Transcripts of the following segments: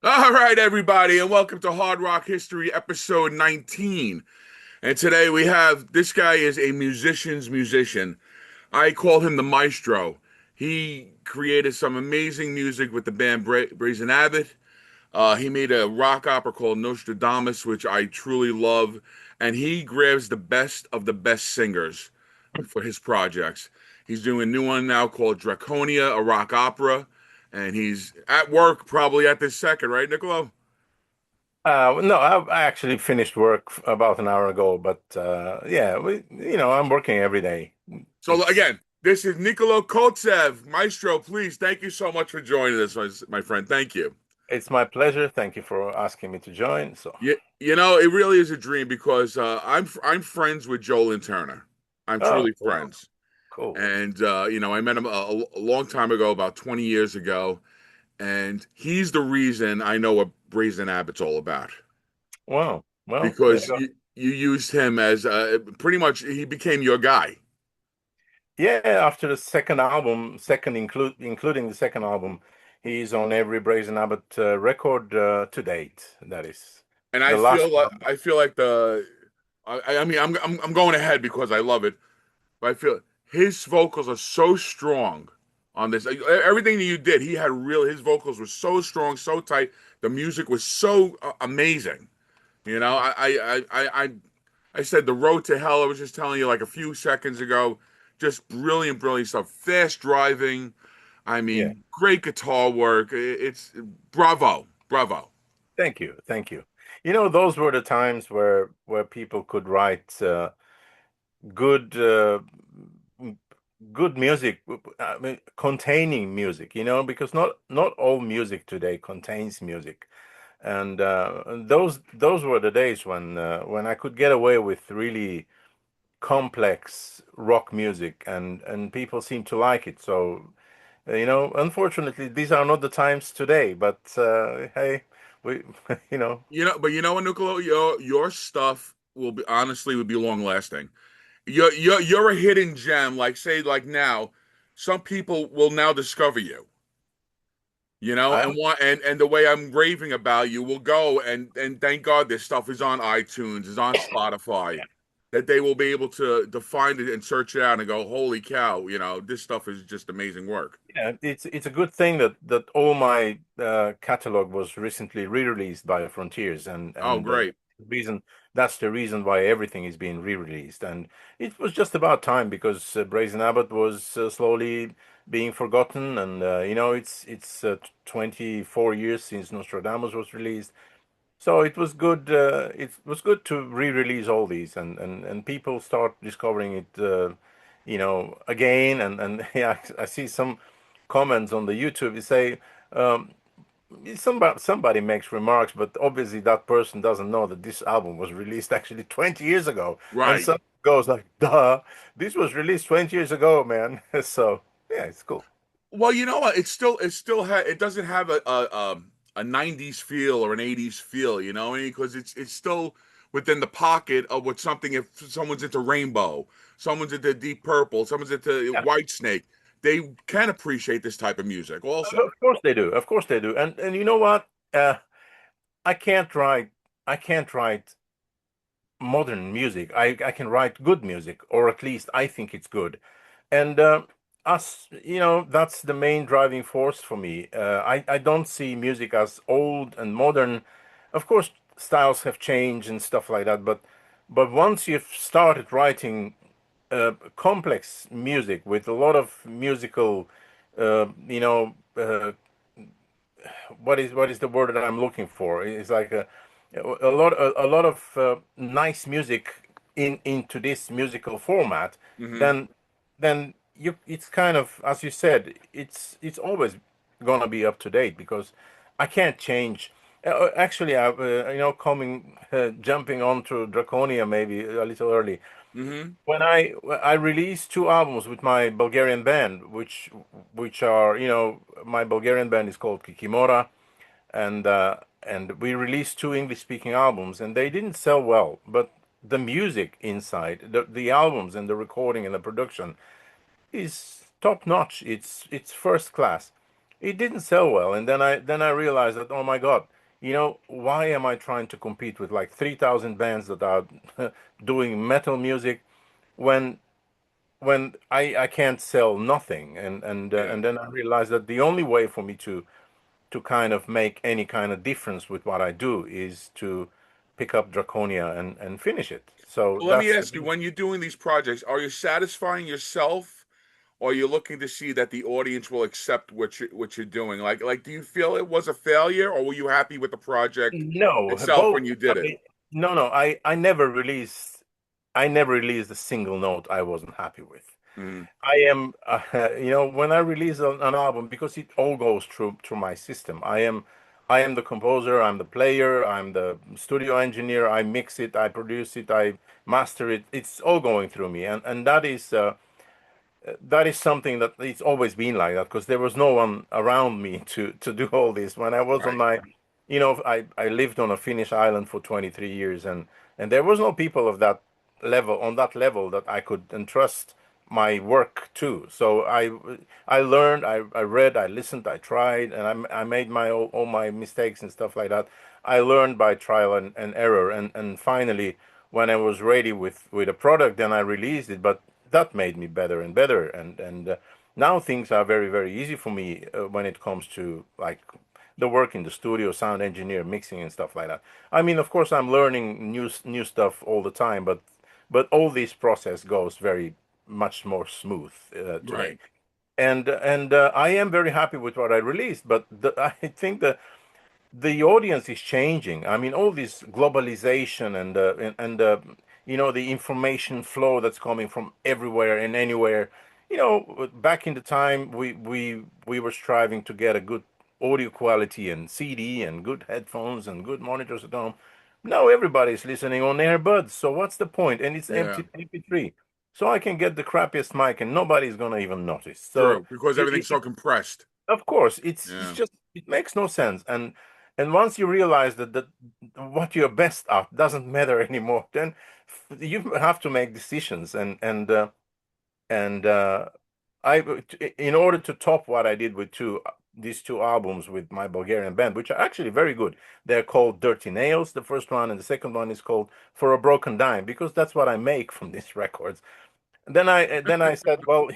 All right, everybody, and welcome to Hard Rock History, episode 19. And today we have this guy is a musician's musician. I call him the maestro. He created some amazing music with the band Brazen Abbott. He made a rock opera called Nostradamus, which I truly love. And he grabs the best of the best singers for his projects. He's doing a new one now called Draconia, a rock opera. And he's at work probably at this second, right, Nicolo? No, I actually finished work about an hour ago, but yeah, I'm working every day. So It's again, this is Nikolo Kotzev, Maestro. Please, thank you so much for joining us, my friend. Thank you. it's my pleasure. Thank you for asking me to join. So, It really is a dream because I'm friends with Joel Turner. I'm oh, truly wow, friends, cool. and I met him a long time ago, about 20 years ago, and he's the reason I know what Brazen Abbott's all about Wow. Well, there you because go. you used him as pretty much he became your guy. Yeah, after the second album, including the second album, he's on every Brazen Abbott record to date. That is And the last one. I feel like I mean I'm going ahead because I love it, but I feel his vocals are so strong on this. Everything that you did, he had real. His vocals were so strong, so tight. The music was so amazing. You know, I said the road to hell. I was just telling you like a few seconds ago. Just brilliant, brilliant stuff. Fast driving. I Yeah. mean, great guitar work. It's bravo, bravo. Thank you. Thank you. Those were the times where people could write good m- good music, I mean, containing music, because not all music today contains music. And those were the days when I could get away with really complex rock music, and people seem to like it. So, unfortunately, these are not the times today, but hey, we you know But you know what, Nicolo, your stuff will be honestly would be long lasting. You're a hidden gem. Like say like now, some people will now discover you. I And want and the way I'm raving about you will go and thank God this stuff is on iTunes, is on Spotify, that they will be able to find it and search it out and go, holy cow, this stuff is just amazing work. Yeah, it's a good thing that all my catalog was recently re-released by Frontiers, and Oh, and great. reason that's the reason why everything is being re-released, and it was just about time because Brazen Abbott was slowly being forgotten, and it's 24 years since Nostradamus was released, so it was good. It was good to re-release all these, and people start discovering it, again. And yeah, I see some comments on the YouTube. They say um, somebody makes remarks, but obviously that person doesn't know that this album was released actually 20 years ago. And Right. some goes like, "Duh, this was released 20 years ago, man." So yeah, it's cool. Well, you know what? It doesn't have a 90s feel or an 80s feel, because it's still within the pocket of what something if someone's into Rainbow, someone's into Deep Purple, someone's into Yeah, White Snake, they can appreciate this type of music also. of course they do. Of course they do. And you know what? I can't write. I can't write modern music. I can write good music, or at least I think it's good. And that's the main driving force for me. I don't see music as old and modern. Of course, styles have changed and stuff like that, but once you've started writing complex music with a lot of musical, uh, you know, uh, what is the word that I'm looking for? It's like a lot of nice music into this musical format. Hmm. Then you it's kind of, as you said, it's always gonna be up to date because I can't change. Actually, I coming jumping onto Draconia maybe a little early. Hmm. When I released two albums with my Bulgarian band, which are, my Bulgarian band is called Kikimora, and we released two English-speaking albums, and they didn't sell well, but the music inside the albums and the recording and the production is top notch. It's first class. It didn't sell well, and then I realized that, oh my God, why am I trying to compete with like 3,000 bands that are doing metal music when I can't sell nothing? Yeah. And then I realized that the only way for me to kind of make any kind of difference with what I do is to pick up Draconia and finish it. So Well, let me that's the ask you, reason. when you're doing these projects, are you satisfying yourself, or are you looking to see that the audience will accept what you're doing? Like, do you feel it was a failure, or were you happy with the project No, itself both. when you did it? No. I never released a single note I wasn't happy with. Mm, I am, when I release an album, because it all goes through my system. I am the composer, I'm the player, I'm the studio engineer. I mix it, I produce it, I master it. It's all going through me, and that is something that it's always been like that because there was no one around me to do all this. When I was on right, my, I lived on a Finnish island for 23 years, and there was no people of that level, on that level, that I could entrust my work to. So I learned, I read, I listened, I tried, and I made my all my mistakes and stuff like that. I learned by trial and error, and finally, when I was ready with a product, then I released it. But that made me better and better, and now things are very, very easy for me when it comes to like the work in the studio, sound engineer, mixing and stuff like that. I mean, of course, I'm learning new stuff all the time, but all this process goes very much more smooth today. right. And I am very happy with what I released, but I think the audience is changing. I mean, all this globalization and the information flow that's coming from everywhere and anywhere. Back in the time, we were striving to get a good audio quality and CD and good headphones and good monitors at home. Now everybody's listening on earbuds. So what's the point? And it's Yeah, empty MP3. So I can get the crappiest mic and nobody's gonna even notice. So true. Because everything's so compressed. of course, it's Yeah, just it makes no sense. And once you realize that what you're best at doesn't matter anymore, then you have to make decisions. And I in order to top what I did with these two albums with my Bulgarian band, which are actually very good. They're called Dirty Nails, the first one, and the second one is called For a Broken Dime, because that's what I make from these records. Then I said, well,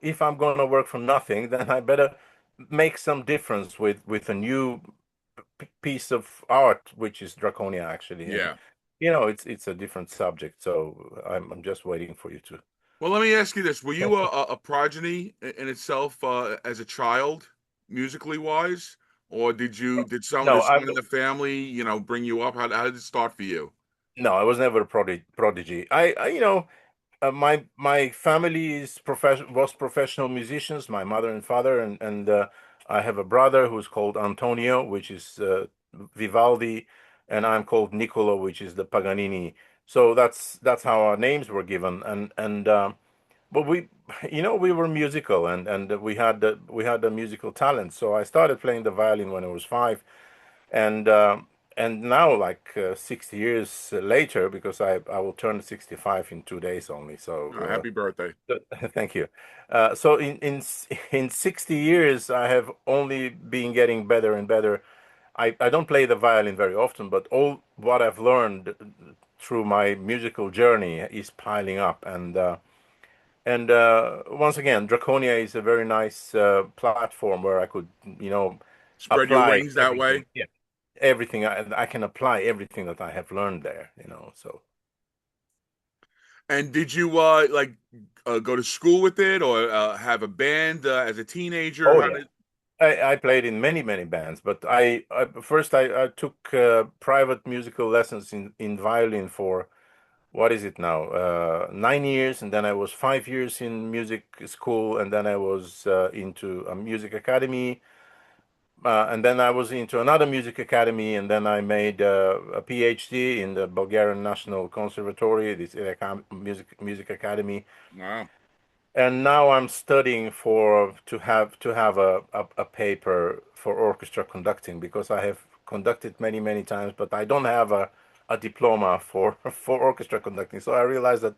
if I'm going to work for nothing, then I better make some difference with a new piece of art, which is Draconia actually. And yeah. it's a different subject, so I'm just waiting for you to. Well, let me ask you this: were you a progeny in itself as a child, musically wise, or No, did someone in the family, bring you up? How did it start for you? no, I was never a prodigy. My family was professional musicians, my mother and father, and I have a brother who's called Antonio, which is Vivaldi, and I'm called Nicolo, which is the Paganini. So that's how our names were given, and but we were musical, and we had the musical talent. So I started playing the violin when I was 5, and now, like 60 years later, because I will turn 65 in 2 days only. So Happy birthday! thank you. So in 60 years, I have only been getting better and better. I don't play the violin very often, but all what I've learned through my musical journey is piling up. And once again, Draconia is a very nice platform where I could, Spread your apply wings that everything. way. Yeah, everything. I can apply everything that I have learned there. So. And did you go to school with it, or have a band as a teenager? Oh How yeah. did? I played in many, many bands, but I took private musical lessons in violin for what is it now? 9 years, and then I was 5 years in music school, and then I was into a music academy, and then I was into another music academy, and then I made a PhD in the Bulgarian National Conservatory, this music academy. Wow. And now I'm studying for to have a paper for orchestra conducting, because I have conducted many, many times, but I don't have a diploma for for orchestra conducting. So I realized that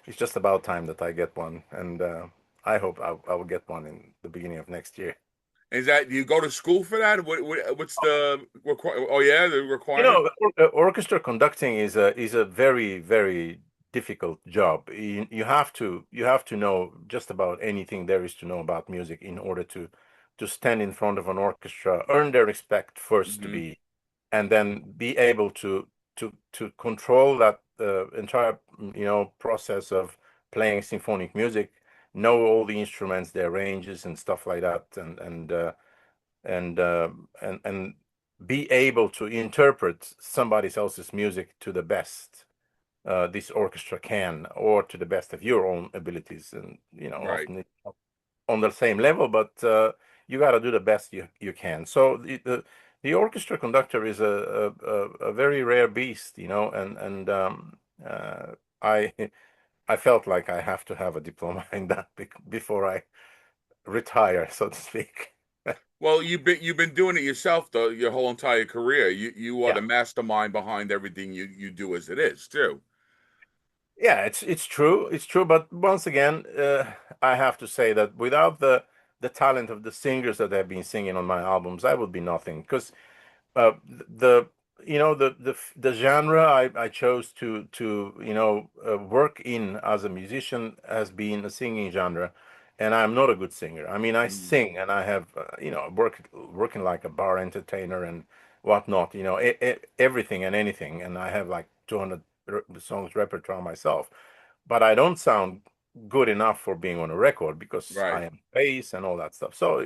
it's just about time that I get one, and I hope I will get one in the beginning of next year. Is that, do you go to school for that? What's the Oh yeah, the You requirement. know, orchestra conducting is a very, very difficult job. You have to know just about anything there is to know about music in order to stand in front of an orchestra, earn their respect first to Hmm. be, and then be able to control that entire process of playing symphonic music, know all the instruments, their ranges and stuff like that, and and be able to interpret somebody else's music to the best this orchestra can, or to the best of your own abilities, and Right. often it's not on the same level, but you got to do the best you can. So the orchestra conductor is a very rare beast, and uh, I I felt like I have to have a diploma in that before I retire, so to speak. Well, you've been doing it yourself though your whole entire career. You are Yeah. the mastermind behind everything you do as it is too. Yeah, it's true. It's true. But once again, I have to say that without the talent of the singers that have been singing on my albums, I would be nothing. Because the the genre I chose to work in as a musician has been a singing genre, and I'm not a good singer. I mean, I Mm. sing and I have working like a bar entertainer and whatnot. Everything and anything, and I have like 200 songs repertoire myself, but I don't sound good enough for being on a record because I Right. am bass and all that stuff. So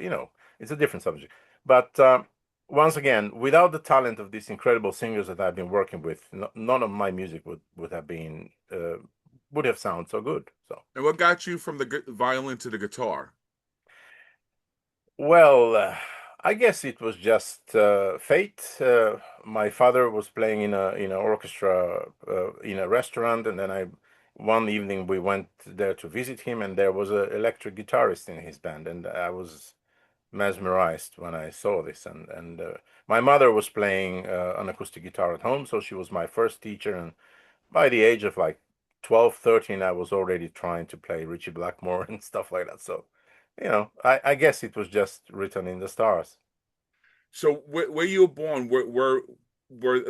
it's a different subject, but. Once again, without the talent of these incredible singers that I've been working with, none of my music would have been would have sounded so good. So, And what got you from the violin to the guitar? well, I guess it was just fate. My father was playing in an orchestra in a restaurant, and then I one evening we went there to visit him, and there was an electric guitarist in his band, and I was mesmerized when I saw this. And my mother was playing an acoustic guitar at home, so she was my first teacher. And by the age of like 12, 13, I was already trying to play Richie Blackmore and stuff like that. So, I guess it was just written in the stars. So where you were born, were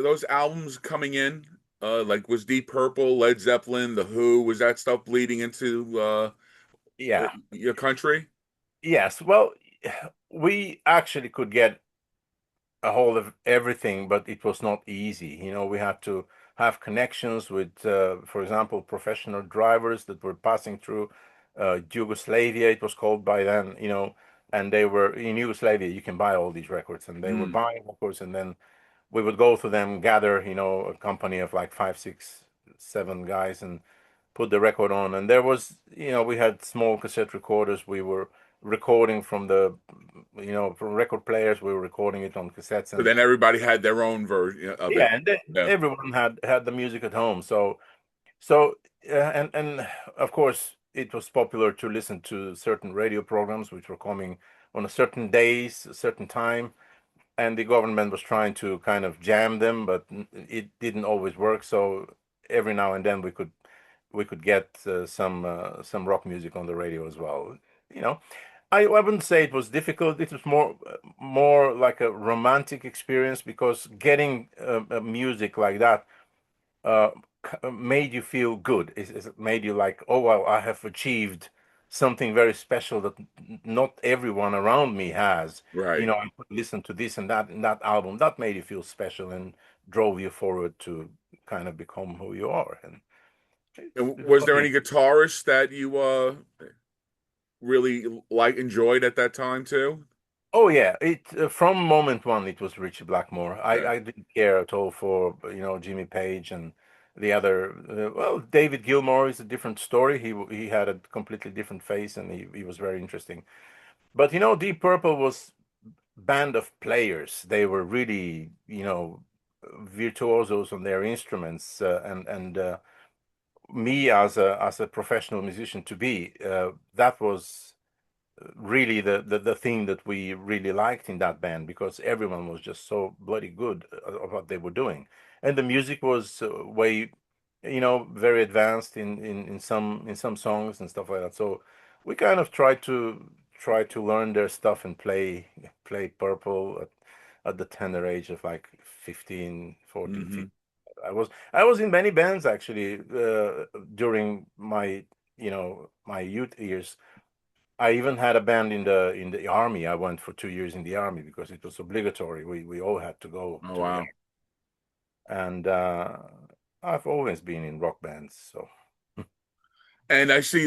those albums coming in? Like was Deep Purple, Led Zeppelin, The Who, was that stuff bleeding into Yeah. your country? Yes. Well, we actually could get a hold of everything, but it was not easy. We had to have connections with, for example, professional drivers that were passing through Yugoslavia, it was called by then, and they were in Yugoslavia. You can buy all these records, and they were Mm. buying records, and then we would go to them, gather, a company of like five, six, seven guys, and put the record on. And there was, we had small cassette recorders. We were recording from from record players. We were recording it on cassettes, So and then everybody had their own version of it. yeah, and Yeah. everyone had the music at home. So, and of course, it was popular to listen to certain radio programs which were coming on a certain days, a certain time, and the government was trying to kind of jam them, but it didn't always work. So every now and then we could get some rock music on the radio as well. You know, I wouldn't say it was difficult. It was more like a romantic experience because getting music like that uh, made you feel good. It made you like, oh well, I have achieved something very special that not everyone around me has. Right. I could listen to this and that in that album. That made you feel special and drove you forward to kind of become who you are. And And it was was there any amazing. guitarists that you really enjoyed at that time too? Oh yeah, it from moment one it was Richie Blackmore. Yeah. I didn't care at all for Jimmy Page and the other. Well, David Gilmour is a different story. He had a completely different face and he was very interesting. But Deep Purple was band of players. They were really virtuosos on their instruments and me as a professional musician to be that was really the thing that we really liked in that band because everyone was just so bloody good at what they were doing, and the music was way, very advanced in some songs and stuff like that. So we kind of tried try to learn their stuff and play Purple at the tender age of like 15, 14, Hmm. 15. I was in many bands actually during my my youth years. I even had a band in the army. I went for 2 years in the army because it was obligatory. We all had to go Oh to the wow. army. And I've always been in rock bands. So And I see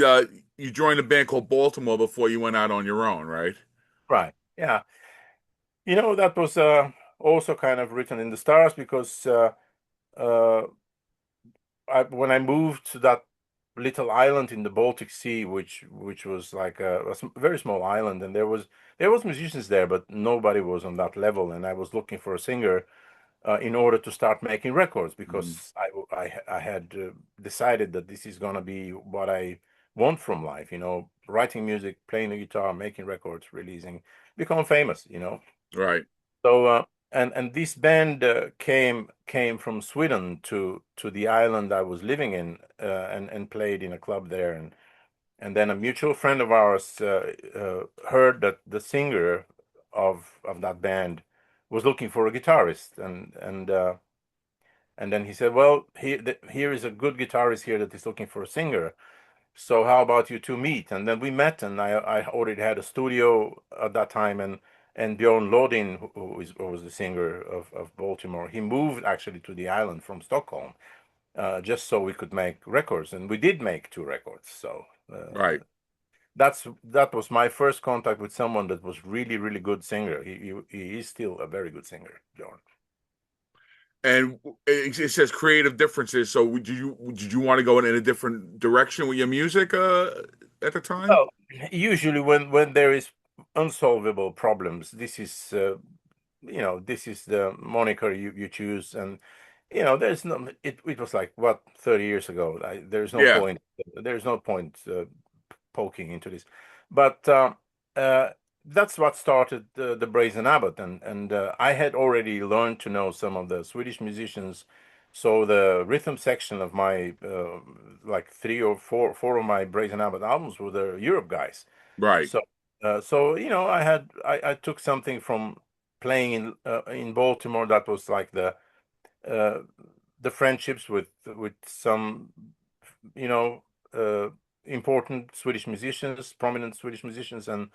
you joined a band called Baltimore before you went out on your own, right? right, yeah. That was also kind of written in the stars because uh, when I moved to that little island in the Baltic Sea, which was like a very small island, and there was musicians there, but nobody was on that level, and I was looking for a singer in order to start making records Mhm. because I had decided that this is gonna be what I want from life, writing music, playing the guitar, making records, releasing, become famous. Right, So and this band came from Sweden to the island I was living in and played in a club there, and then a mutual friend of ours heard that the singer of that band was looking for a guitarist, and then he said, well, here is a good guitarist here that is looking for a singer. So how about you two meet? And then we met, and I already had a studio at that time, and Björn Lodin, who was the singer of Baltimore, he moved actually to the island from Stockholm, just so we could make records, and we did make two records. So right. that was my first contact with someone that was really, really good singer. He is still a very good singer, Björn. And it says creative differences. So did you want to go in a different direction with your music at the time? Well, usually when there is unsolvable problems, this is the moniker you choose, and there's no it was like what 30 years ago. Yeah, There's no point poking into this, but uh, that's what started the Brazen Abbot, and I had already learned to know some of the Swedish musicians. So the rhythm section of my like three or four of my Brazen Abbot albums were the Europe guys. right. So I took something from playing in Baltimore that was like uh, the friendships with some you know uh, important Swedish musicians, prominent Swedish musicians, and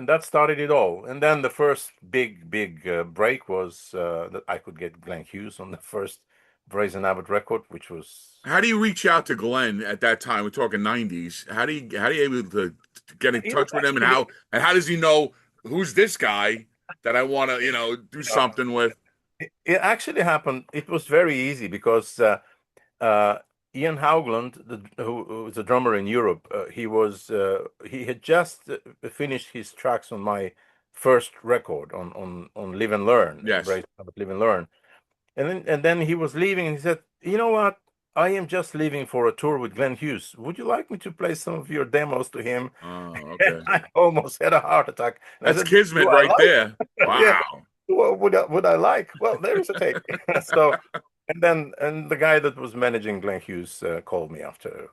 that started it all. And then the first big break was that I could get Glenn Hughes on the first Brazen Abbott record, which was How do you reach out to Glenn at that time? We're talking 90s. How do you able to get in touch with him, and actually how does he know who's this guy that I want to do uh, something with? it actually happened. It was very easy because uh, Ian Haugland, who was a drummer in Europe, he had just finished his tracks on my first record on Live and Learn, Yes. Brace Live and Learn, and then he was leaving, and he said, "You know what? I am just leaving for a tour with Glenn Hughes. Would you like me to play some of your demos to him?" Oh, And okay. I almost had a heart attack. And I That's said, "Do kismet I right like?" there. Yeah. Wow. What would I like? Well, there is a tape. So, and the guy that was managing Glenn Hughes called me after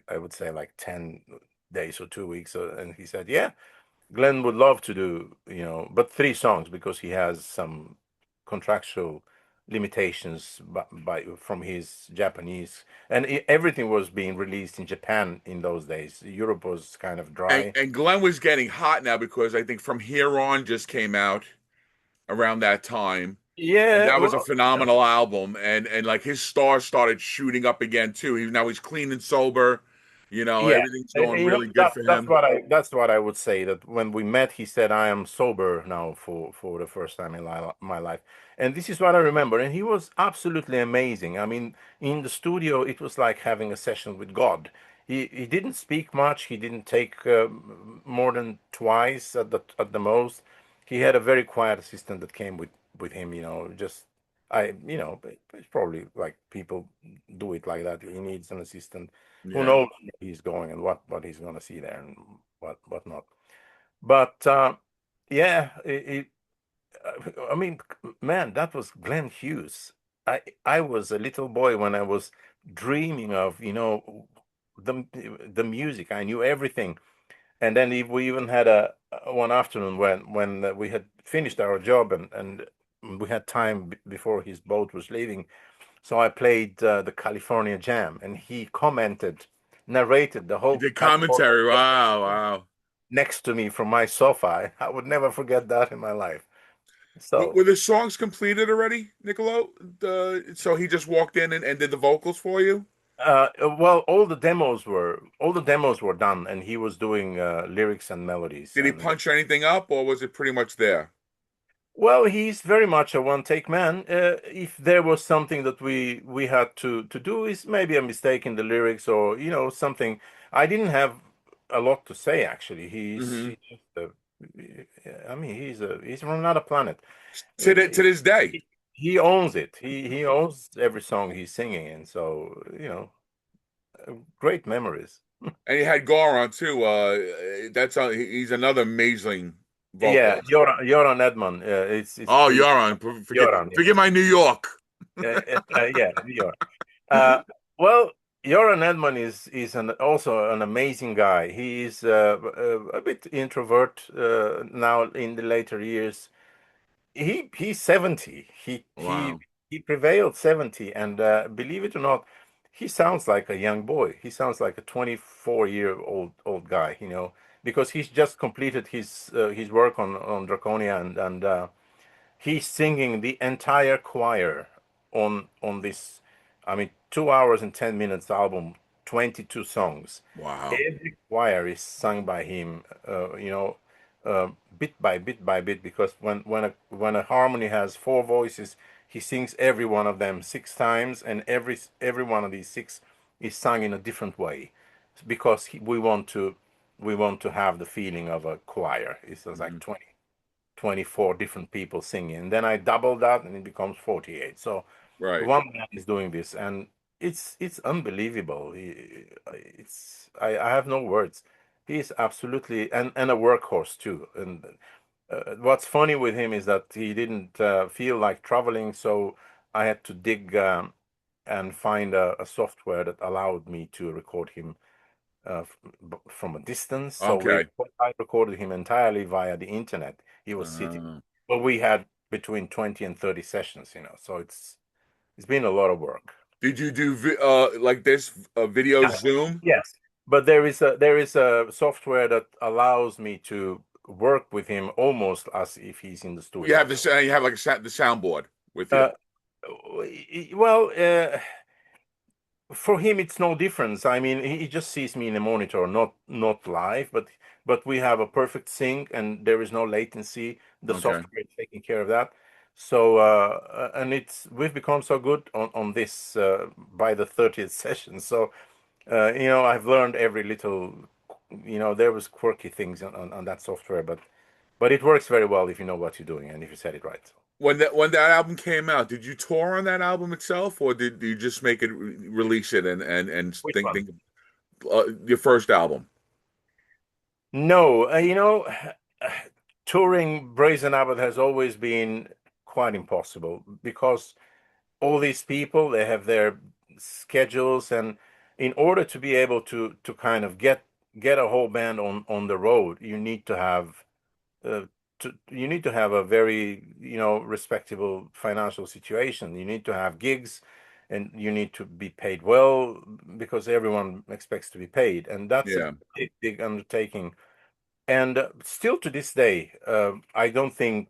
I would say like 10 days or 2 weeks, and he said, "Yeah, Glenn would love to do, but three songs because he has some contractual limitations from his Japanese, and everything was being released in Japan in those days. Europe was kind of And dry." and Glenn was getting hot now because I think From Here On just came out around that time. And Yeah, that was a well, phenomenal album. And like his stars started shooting up again too. He's clean and sober. yeah, Everything's and going really good that for that's him. what I would say. That when we met, he said, "I am sober now for the first time in my life," and this is what I remember. And he was absolutely amazing. I mean, in the studio, it was like having a session with God. He didn't speak much. He didn't take more than twice at the most. He had a very quiet assistant that came with him. Just it's probably like people do it like that. He needs an assistant who Yeah. knows where he's going and what he's going to see there and what not. But yeah, I mean, man, that was Glenn Hughes. I was a little boy when I was dreaming of the the music. I knew everything. And then we even had a one afternoon when we had finished our job and we had time before his boat was leaving. So I played the California Jam, and he commented, narrated the whole The California commentary. Wow, Jam wow. next to me from my sofa. I would never forget that in my life. Were So, the songs completed already, Nicolo? So he just walked in and did the vocals for you? well, all the demos were done, and he was doing lyrics and melodies. Did he And punch anything up, or was it pretty much there? well, he's very much a one-take man. If there was something that we had to do, is maybe a mistake in the lyrics or something. I didn't have a lot to say actually. Hmm. He's just I mean, he's from another planet. To this day. He owns it. He owns every song he's singing, and so great memories. And he had Goron too. He's another amazing Yeah, vocalist. Joran Edman. It's Oh, pretty Yaron, Joran. Yeah, forget my New York. yeah, Joran. Uh, well, Joran Edman is also an amazing guy. He is a bit introvert now in the later years. He's 70. Wow. He prevailed 70, and believe it or not, he sounds like a young boy. He sounds like a 24-year-old guy, because he's just completed his work on Draconia, and he's singing the entire choir on this, I mean, 2 hours and 10 minutes album, 22 songs. Wow. Every choir is sung by him, bit by bit by bit, because when a harmony has four voices, he sings every one of them 6 times, and every one of these six is sung in a different way, because we want to have the feeling of a choir. It's just like Mhm. 24 different people singing. And then I double that and it becomes 48. So Right. one man is doing this and it's unbelievable. I have no words. He's absolutely and a workhorse too. And what's funny with him is that he didn't feel like traveling, so I had to dig and find a software that allowed me to record him from a distance. So Okay. I recorded him entirely via the internet. He was sitting, Uh, but we had between 20 and 30 sessions, so it's been a lot of work. did you do like this video Yeah. Zoom? Yes, but there is a software that allows me to work with him almost as if he's in the You have studio. this. You have like the soundboard with you. Uh, well, for him it's no difference. I mean, he just sees me in a monitor, not live, but we have a perfect sync and there is no latency. The Okay. software is taking care of that. So and it's we've become so good on this by the 30th session. So I've learned every little, there was quirky things on that software, but it works very well if you know what you're doing and if you set it right. When that album came out, did you tour on that album itself, or did you just make it release it and Which one? think your first album? No, touring Brazen Abbot has always been quite impossible because all these people, they have their schedules, and in order to be able to kind of get a whole band on the road, uh, you need to have a very respectable financial situation. You need to have gigs, and you need to be paid well because everyone expects to be paid, and that's a Yeah. big, big undertaking. And still to this day, I don't think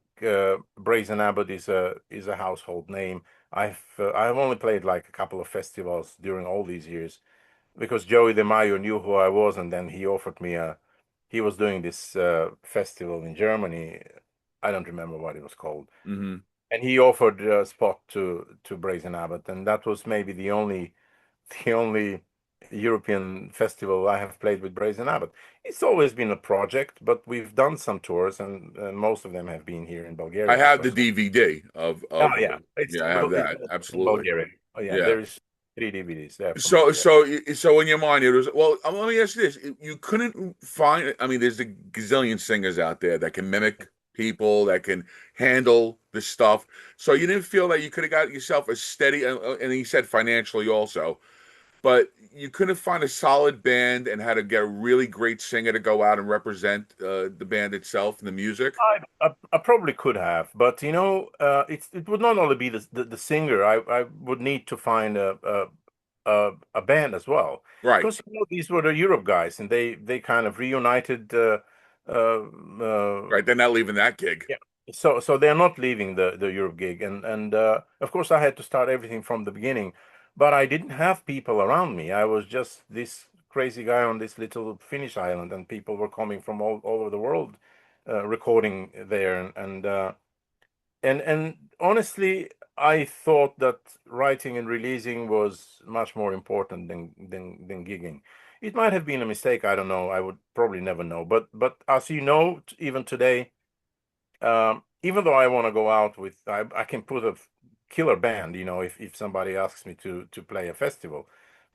Brazen Abbot is a household name. I've only played like a couple of festivals during all these years because Joey DeMaio knew who I was, and then he offered me a. He was doing this festival in Germany. I don't remember what it was called, Hmm. and he offered a spot to Brazen Abbot, and that was maybe the only European festival I have played with Brazen Abbot. It's always been a project, but we've done some tours, and most of them have been here in I Bulgaria have the because. DVD Oh yeah, yeah, I have it's that. also in Absolutely. Bulgaria. Oh yeah, Yeah. there is 3 DVDs there from So, Bulgaria. so, so in your mind, it was, well, let me ask you this. You couldn't find, I mean, there's a gazillion singers out there that can mimic people, that can handle the stuff. So you didn't feel that you could have got yourself a steady, and you said financially also. but you couldn't find a solid band and had to get a really great singer to go out and represent the band itself and the music. I probably could have, but it would not only be the singer. I would need to find a band as well, Right, because these were the Europe guys, and they kind of reunited. Uh, uh, right. They're not leaving that gig. yeah, so they're not leaving the Europe gig, and of course I had to start everything from the beginning, but I didn't have people around me. I was just this crazy guy on this little Finnish island, and people were coming from all over the world, recording there, and honestly, I thought that writing and releasing was much more important than gigging. It might have been a mistake. I don't know. I would probably never know. But as you know, even today, even though I want to go out with, I can put a killer band. If somebody asks me to play a festival,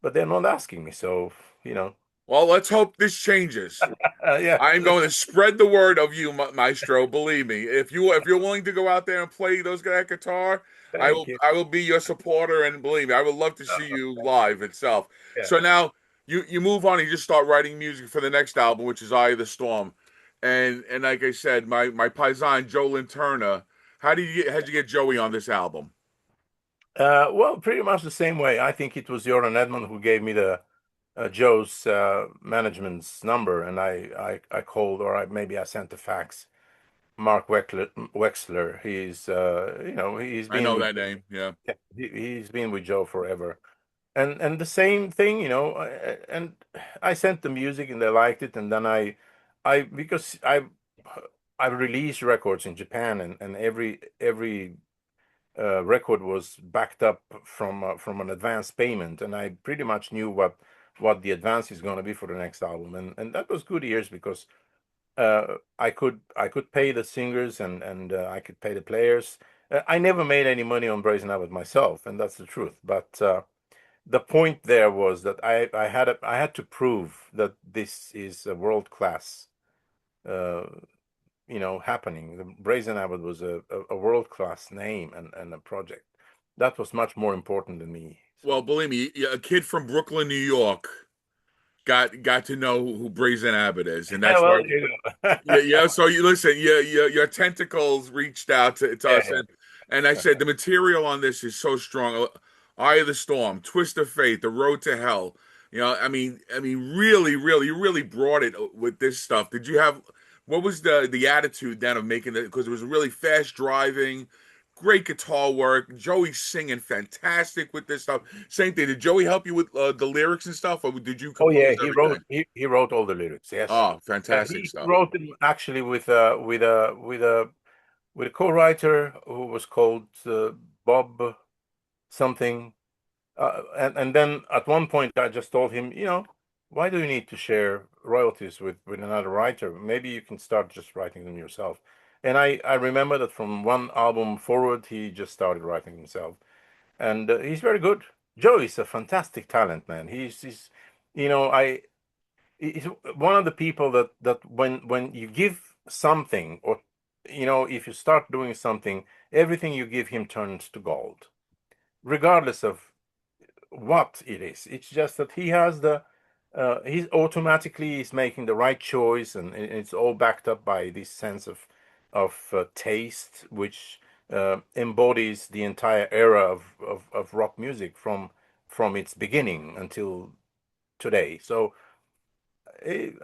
but they're not asking me. So you know, Well, let's hope this changes. yeah. I'm going to spread the word of you, Maestro. Believe me, if you're willing to go out there and play that guitar, I Thank will you. I will be your supporter. And believe me, I would love to see you live itself. Yeah. So now you move on. You just start writing music for the next album, which is Eye of the Storm. And like I said, my paisan Joe Linterna. How'd you get Joey on this album? Well, pretty much the same way. I think it was Joran Edmond who gave me the Joe's management's number, and I called, or maybe I sent a fax. Mark Wexler. He's I been know with that name. Yeah. he's been with Joe forever, and the same thing, and I sent the music and they liked it, and then I because I released records in Japan, and every record was backed up from an advance payment, and I pretty much knew what the advance is going to be for the next album, and that was good years because I could pay the singers, and I could pay the players. I never made any money on Brazen Abbott myself, and that's the truth. But the point there was that I had to prove that this is a world class, uh, happening. The Brazen Abbott was a world class name and a project that was much more important than me. Well, So believe me, a kid from Brooklyn, New York, got to know who Brazen Abbott is, and yeah, that's well, why. Yeah, yeah. So you listen. Your tentacles reached out to yeah, us, and I said the material on this is so strong. Eye of the Storm, Twist of Fate, The Road to Hell. I mean, really, really, you really brought it with this stuff. Did you have what was the attitude then of making it? Because it was really fast driving, great guitar work. Joey singing fantastic with this stuff. Same thing. Did Joey help you with the lyrics and stuff, or did you Oh compose yeah, he wrote everything? he wrote all the lyrics. Yes, Oh, fantastic he stuff. wrote them actually with a co-writer who was called Bob something. And then at one point I just told him, why do you need to share royalties with another writer? Maybe you can start just writing them yourself. And I remember that from one album forward, he just started writing himself, and he's very good. Joe is a fantastic talent, man. He's I he's one of the people that when you give something, or if you start doing something, everything you give him turns to gold, regardless of what it is. It's just that he has he's automatically is making the right choice, and it's all backed up by this sense of taste, which embodies the entire era of rock music from its beginning until today. So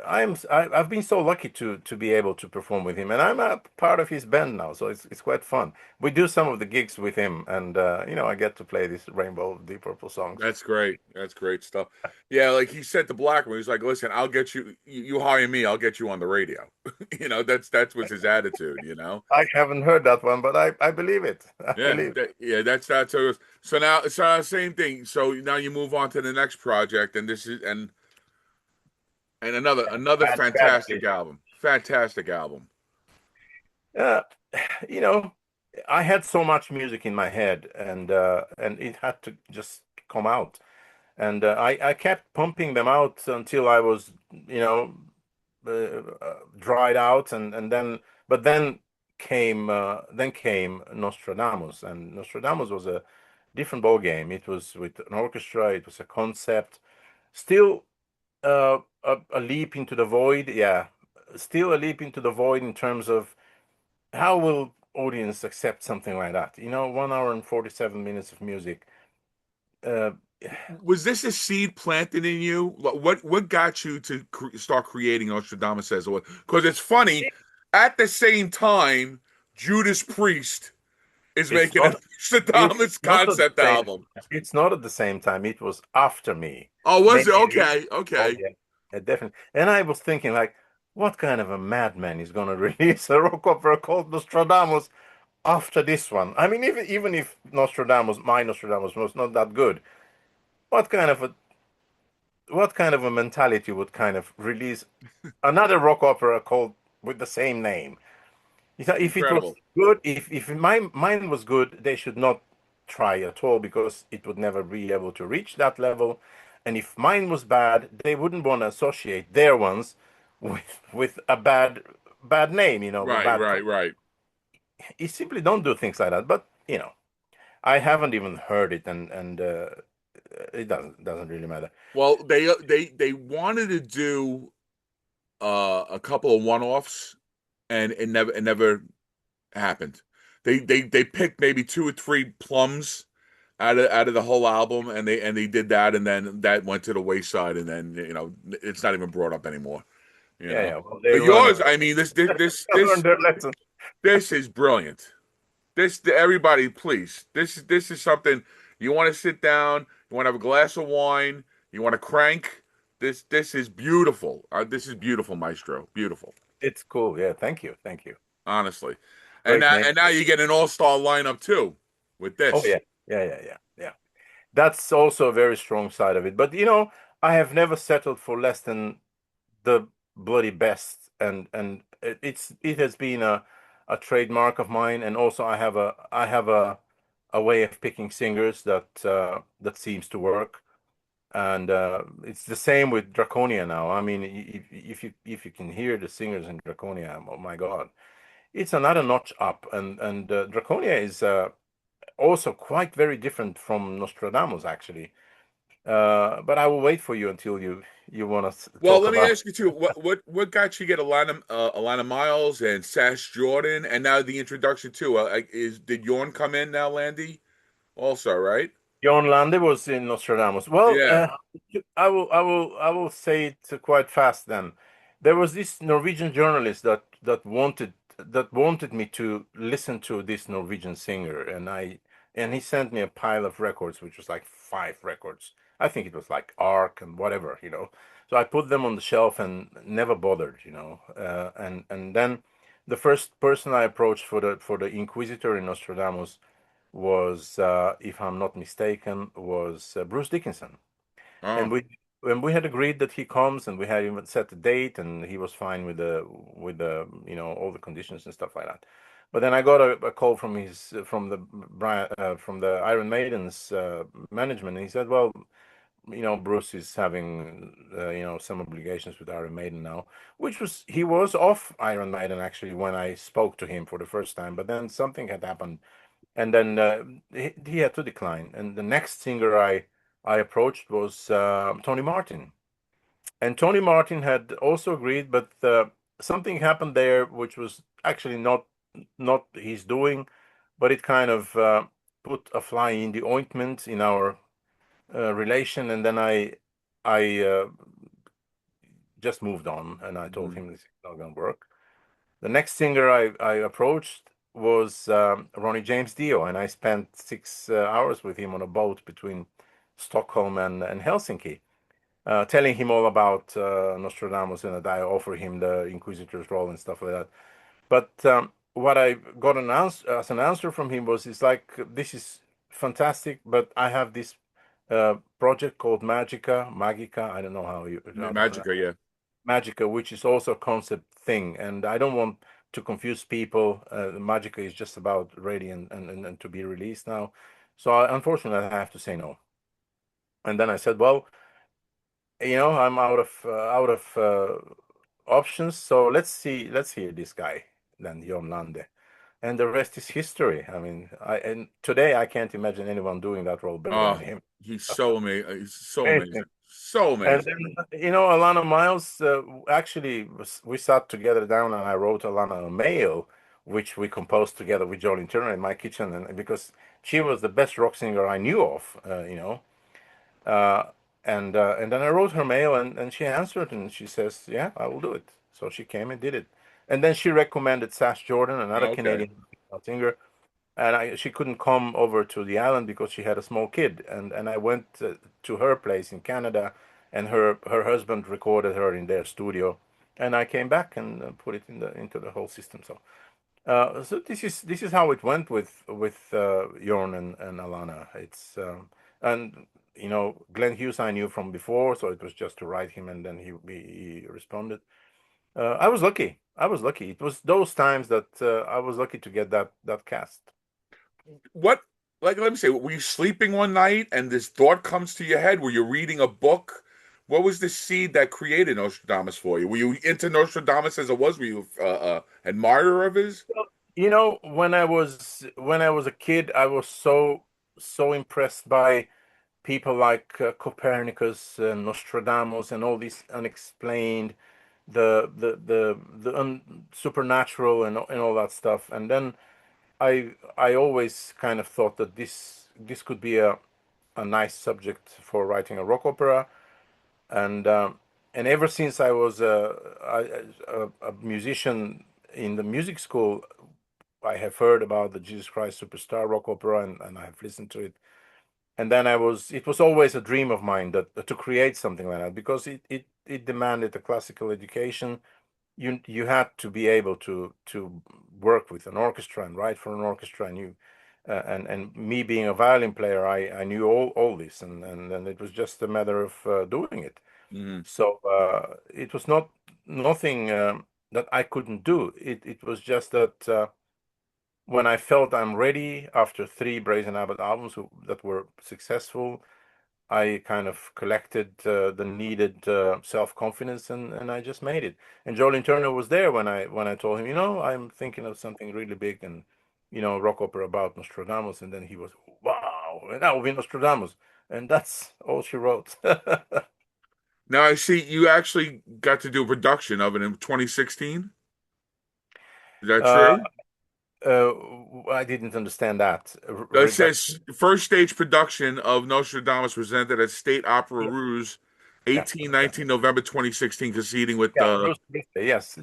I've been so lucky to be able to perform with him, and I'm a part of his band now, so it's quite fun. We do some of the gigs with him, and I get to play these Rainbow Deep Purple songs. That's great. That's great stuff. Yeah, like he said to Blackman, he's like, "Listen, I'll get you. You hire me, I'll get you on the radio." That's was his attitude. I haven't heard that one, but I believe it. I Yeah, believe. yeah. That's how it was. So now, same thing. So now you move on to the next project, and this is and another Bad fantastic taste. album. Fantastic album. Uh, you know, I had so much music in my head, and it had to just come out. And I kept pumping them out until I was, dried out, and then but then came Nostradamus, and Nostradamus was different ball game. It was with an orchestra. It was a concept. Still, a leap into the void. Yeah, still a leap into the void in terms of how will audience accept something like that? 1 hour and 47 minutes of music. Uh, Was this a seed planted in you? What got you to start creating Nostradamus says? Because it's funny, at the same time, Judas Priest is it's making a not. It's Nostradamus not at the concept same. album. It's not at the same time. It was after me. Oh, was it? Maybe a year. Okay, Oh okay. yeah, definitely. And I was thinking like, what kind of a madman is going to release a rock opera called Nostradamus after this one? I mean, even if my Nostradamus was not that good, what kind of a mentality would kind of release another rock opera called with the same name? If it was Incredible. good, if mine was good, they should not try at all because it would never be able to reach that level. And if mine was bad, they wouldn't want to associate their ones with a bad name, a Right, bad. right, right. You simply don't do things like that. But I haven't even heard it, and it doesn't really matter. Well, they wanted to do a couple of one-offs, and it never happened. They picked maybe two or three plums out of the whole album, and they did that, and then that went to the wayside, and then it's not even brought up anymore. You Yeah, know, yeah. Well, they but learned yours, I mean, this this this they learned this their lesson. this is brilliant. Everybody, please, this is something you want to sit down, you want to have a glass of wine, you want to crank. This is beautiful. This is beautiful, Maestro. Beautiful, It's cool. Yeah, thank you. honestly. And Great now name. and now you get an all-star lineup too with Oh this. yeah, yeah. That's also a very strong side of it. But I have never settled for less than the bloody best, and it has been a trademark of mine. And also, I have a way of picking singers that seems to work. And it's the same with Draconia now. I mean, if you can hear the singers in Draconia, oh my God, it's another notch up. And Draconia is also quite very different from Nostradamus, actually. But I will wait for you until you want to Well, talk let me about. ask you too. What got you get Alana Miles and Sash Jordan, and now the introduction too? Is did Yorn come in now, Landy? Also, right? John Lande was in Nostradamus. Well, Yeah. I will say it quite fast. Then there was this Norwegian journalist that wanted me to listen to this Norwegian singer, and he sent me a pile of records, which was like 5 records. I think it was like Ark and whatever. So I put them on the shelf and never bothered. And then the first person I approached for the Inquisitor in Nostradamus was, if I'm not mistaken, was Bruce Dickinson. And Oh. we had agreed that he comes, and we had even set the date, and he was fine with the all the conditions and stuff like that. But then I got a call from the Iron Maiden's management, and he said, "Well, Bruce is having some obligations with Iron Maiden now," which was he was off Iron Maiden actually when I spoke to him for the first time, but then something had happened, and then he had to decline. And the next singer I approached was Tony Martin, and Tony Martin had also agreed, but something happened there, which was actually not his doing, but it kind of put a fly in the ointment in our relation, and then I just moved on, and I told Mhm. him this is not going to work. The next singer I approached was Ronnie James Dio, and I spent 6 hours with him on a boat between Stockholm and Helsinki, telling him all about Nostradamus, and that I offer him the Inquisitor's role and stuff like that. But what I got as an answer from him was, "It's like this is fantastic, but I have this project called Magica. I don't know how to pronounce." Magica, yeah. Magica, which is also a concept thing, and I don't want to confuse people. Magica is just about ready and to be released now. So unfortunately, I have to say no. And then I said, well, I'm out of options. So let's hear this guy, then Jon Lande. and the rest is history. I mean, and today I can't imagine anyone doing that role better than Oh, him. he's so amazing. He's so Amazing. amazing. So And amazing. then, Alana Miles, actually, we sat together down and I wrote Alana a mail, which we composed together with Jolene Turner in my kitchen. And because she was the best rock singer I knew of, Uh, and then I wrote her mail and she answered and she says, "Yeah, I will do it." So she came and did it. And then she recommended Sash Jordan, another Okay. Canadian singer, and she couldn't come over to the island because she had a small kid. And I went to her place in Canada, and her husband recorded her in their studio, and I came back and put it into the whole system. So this is how it went with Jorn and Alana. It's and Glenn Hughes I knew from before, so it was just to write him, and then he responded. I was lucky. I was lucky. It was those times that I was lucky to get that cast. What, like, let me say, were you sleeping one night and this thought comes to your head? Were you reading a book? What was the seed that created Nostradamus for you? Were you into Nostradamus as it was? Were you admirer of his? Well, when I was a kid, I was so impressed by people like Copernicus and Nostradamus and all these unexplained, the supernatural and all that stuff. And then I always kind of thought that this could be a nice subject for writing a rock opera. And ever since I was a musician in the music school, I have heard about the Jesus Christ Superstar rock opera, and I have listened to it. And then it was always a dream of mine that to create something like that because it demanded a classical education. You had to be able to work with an orchestra and write for an orchestra, and and me being a violin player, I knew all this, and it was just a matter of doing it. Mm, So it was not nothing that I couldn't do. It was just that when I felt I'm ready after three Brazen Abbott albums that were successful, I kind of collected the needed self-confidence, and I just made it. And Jolene Turner was there when I told him, I'm thinking of something really big and rock opera about Nostradamus, and then he was, wow, and that will be Nostradamus, and that's all she wrote. now I see you actually got to do a production of it in 2016. Is that uh, true? I didn't understand that. It Read that. says first stage production of Nostradamus presented at State Opera Yeah, Ruse, yeah, yeah, 1819 November 2016, conceding with yeah. Bruce Springsteen, yes,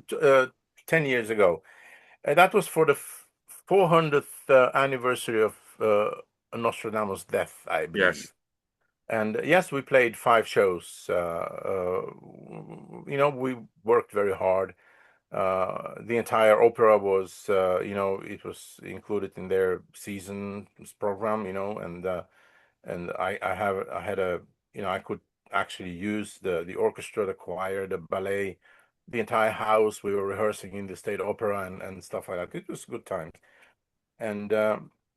10 years ago. That was for the 400th anniversary of Nostradamus' death, I yes. believe. And yes, we played 5 shows. We worked very hard. The entire opera was, it was included in their season's program, and I had I could actually use the orchestra, the choir, the ballet, the entire house. We were rehearsing in the State Opera and stuff like that. It was good times. And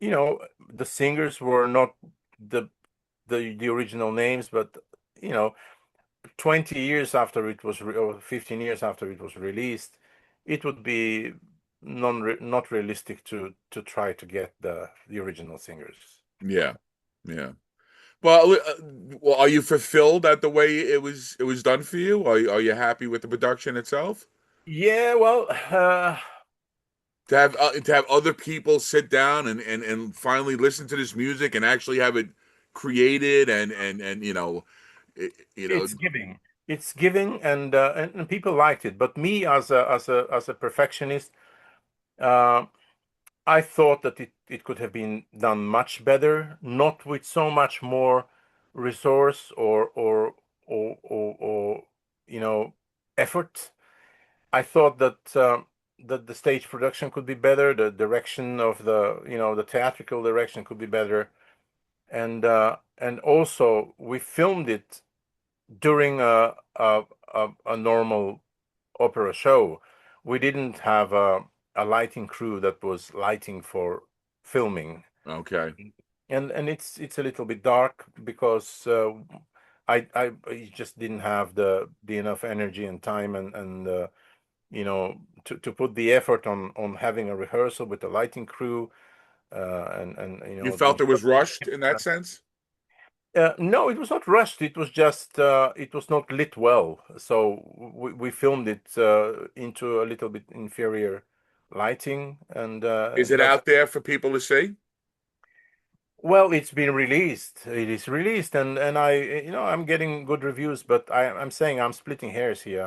you know, the singers were not the the original names, but you know, 20 years after it was or 15 years after it was released, it would be not realistic to try to get the original singers. Yeah. Yeah. Well, are you fulfilled at the way it was done for you? Are you happy with the production itself? Yeah, well, To have other people sit down and finally listen to this music and actually have it created and it, you know it's giving. It's giving, and people liked it. But me, as a perfectionist, uh, I thought that it could have been done much better, not with so much more resource or effort. I thought that the stage production could be better, the direction of the theatrical direction could be better, and also we filmed it during a normal opera show. We didn't have a lighting crew that was lighting for filming, okay. and it's a little bit dark because I just didn't have the enough energy and time and to put the effort on having a rehearsal with the lighting crew, and You the felt it was rushed in that sense? no, it was not rushed. It was just it was not lit well. So we filmed it into a little bit inferior lighting, and Is it that's out there for people to see? well, it's been released. It is released, and I'm getting good reviews. But I'm saying I'm splitting hairs here.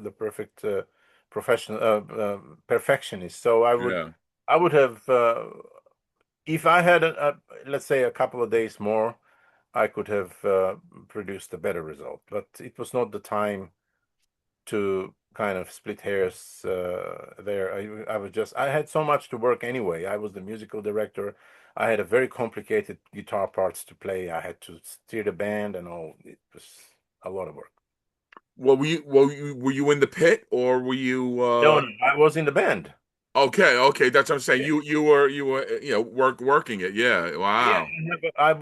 The perfect professional perfectionist. So Yeah. I would have if I had let's say a couple of days more. I could have produced a better result. But it was not the time to kind of split hairs there. I had so much to work anyway. I was the musical director. I had a very complicated guitar parts to play. I had to steer the band and all. It was a lot of work. Well, were you in the pit or were you No, no, I was in the band. okay, okay, that's what I'm saying. Yeah, You were working it. Yeah. yeah. Wow.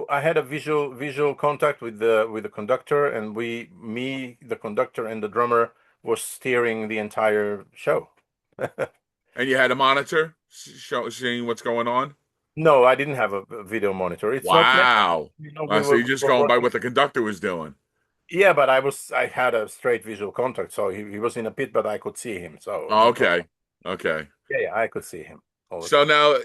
I had a visual contact with the conductor, and me, the conductor, and the drummer was steering the entire show. And you had a monitor seeing what's going on? No, I didn't have a video monitor. It's not necessary. Wow. We Wow, so you're just were going by working. what the conductor was doing. Yeah, but I had a straight visual contact, so he was in a pit, but I could see him, so Oh, no problem. okay. Okay. Yeah, yeah, I could see him all the So time. now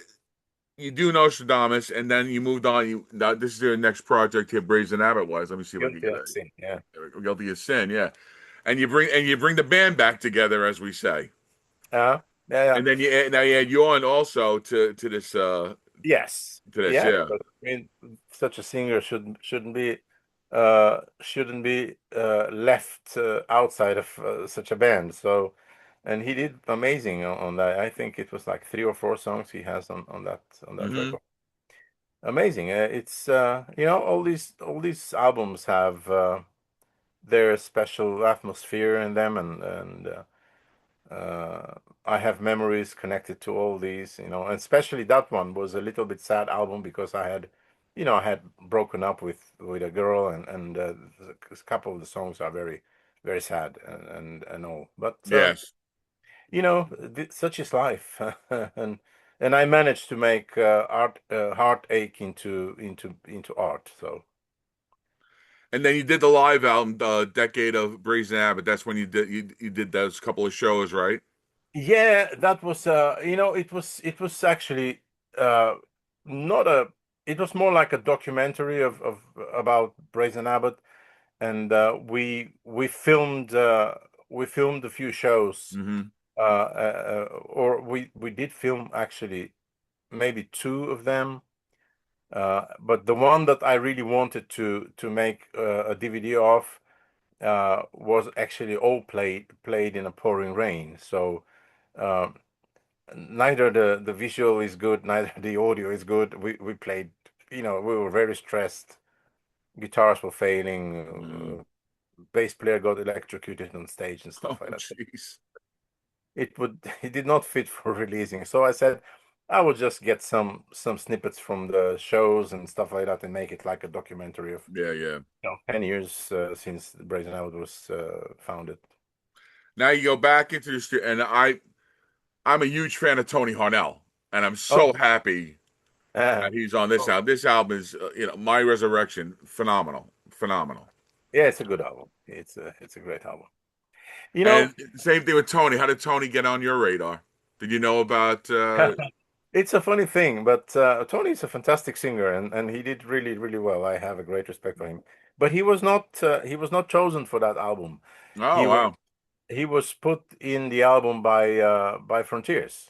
you do Nostradamus, and then you moved on. Now this is your next project here, Brazen Abbott was. Let me see if I can Guilty get of sin. Yeah. Guilty of Sin, yeah. And you bring the band back together, as we say. Yeah, yeah. And then you add you on also to this Yes. Yeah, yeah. because I mean, such a singer shouldn't be left outside of such a band. So, and he did amazing on that. I think it was like 3 or 4 songs he has on that Hmm. record. Amazing. It's all these albums have their special atmosphere in them, and I have memories connected to all these, and especially that one was a little bit sad album because I had broken up with a girl, and a couple of the songs are very, very sad and all. But Yes. such is life, and I managed to make art heartache into art. So. And then you did the live album, the Decade of Brazen Abbott. That's when you did those couple of shows, right? Yeah, that was it was actually uh not a it was more like a documentary of about Brazen Abbott, and we filmed a few shows, Hmm. or we did film actually maybe two of them, but the one that I really wanted to make a DVD of was actually all played in a pouring rain. So um, neither the visual is good, neither the audio is good. We played, we were very stressed. Guitars were failing. Hmm. Bass player got electrocuted on stage and Oh, stuff like that. So jeez. it did not fit for releasing. So I said I would just get some snippets from the shows and stuff like that and make it like a documentary of Yeah, yeah. 10 years since Brazen Out was founded. Now you go back into the studio, and I'm a huge fan of Tony Harnell, and I'm so Oh, happy uh, that he's on this oh, album. This album is, My Resurrection, phenomenal, phenomenal. yeah, it's a good album. It's a great album. You know, And same thing with Tony. How did Tony get on your radar? Did you know about? it's a funny thing, but Tony is a fantastic singer, and he did really, really well. I have a great respect for him. But he was not chosen for that album. Oh He was wow. he was put in the album by Frontiers,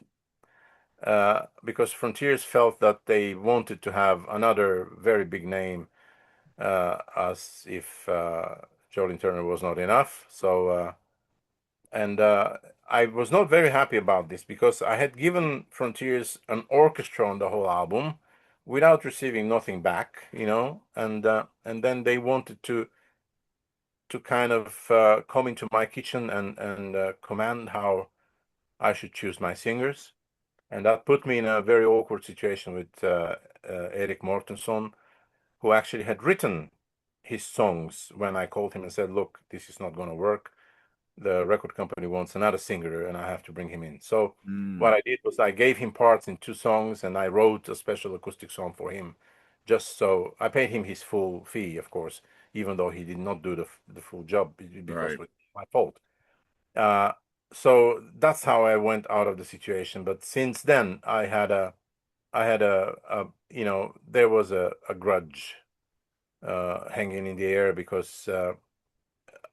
because Frontiers felt that they wanted to have another very big name, as if Jolene Turner was not enough. So. And I was not very happy about this because I had given Frontiers an orchestra on the whole album without receiving nothing back, and then they wanted to kind of come into my kitchen and command how I should choose my singers, and that put me in a very awkward situation with Erik Mortensen, who actually had written his songs when I called him and said, "Look, this is not going to work." the record company wants another singer, and I have to bring him in. So Mm, what I did was I gave him parts in two songs, and I wrote a special acoustic song for him, just so I paid him his full fee, of course, even though he did not do the full job because right. it was my fault. Uh, so that's how I went out of the situation. But since then, I had a there was a grudge hanging in the air because